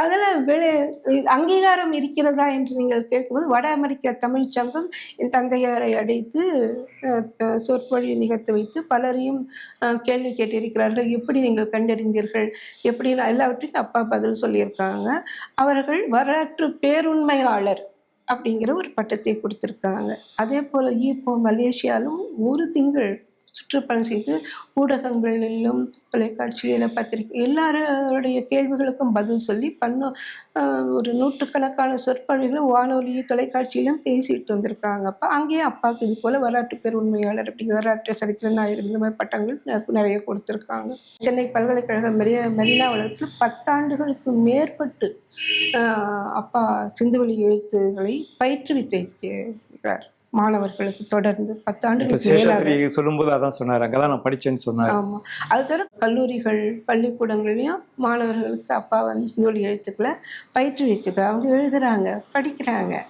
அதில் அங்கீகாரம் இருக்கிறதா என்று நீங்கள் கேட்கும்போது, வட அமெரிக்க தமிழ்ச் சங்கம் என் தந்தையாரை அழைத்து சொற்பொழிவு நிகழ்த்த வைத்து பலரையும் கேள்வி கேட்டிருக்கிறார்கள். எப்படி நீங்கள் கண்டறிந்தீர்கள்? எப்படின்னு எல்லாவற்றுக்கும் அப்பா பதில் சொல்லியிருக்காங்க. அவர்கள் வரலாற்று பேருண்மையாளர் அப்படிங்கிற ஒரு பட்டத்தை கொடுத்துருக்காங்க. அதே போல் இப்போ மலேசியாலும் ஒரு திங்கள் சுற்றுப்பயணம் செய்து ஊடகங்களிலும் தொலைக்காட்சியில் பத்திரிகை எல்லாருடைய கேள்விகளுக்கும் பதில் சொல்லி ஒரு நூற்றுக்கணக்கான சொற்பொழிவுகளும் வானொலி தொலைக்காட்சியிலும் பேசிட்டு வந்திருக்காங்க. அப்போ அங்கேயே அப்பாவுக்கு இது போல் வரலாற்று பேர் உண்மையாளர் அப்படிங்கிற வரலாற்று சரித்திர நாயகர் இந்த மாதிரி பட்டங்கள் நிறைய கொடுத்துருக்காங்க. சென்னை பல்கலைக்கழக மெரினா வளாகத்தில் 10 ஆண்டுகளுக்கு மேற்பட்டு அப்பா சிந்துவெளி எழுத்துக்களை பயிற்றுவித்திருக்கிறார் மாணவர்களுக்கு. தொடர்ந்து 10 ஆண்டுகளுக்கு சொல்லும்போது அதான் சொன்னார், அங்கதான் நான் படிச்சேன்னு சொன்னார். ஆமா, அது தவிர கல்லூரிகள் பள்ளிக்கூடங்கள்லயும் மாணவர்களுக்கு அப்பா சிந்துவெளி எழுத்துக்களை பயிற்றுவித்திருக்கிறார். அவங்க எழுதுறாங்க, படிக்கிறாங்க.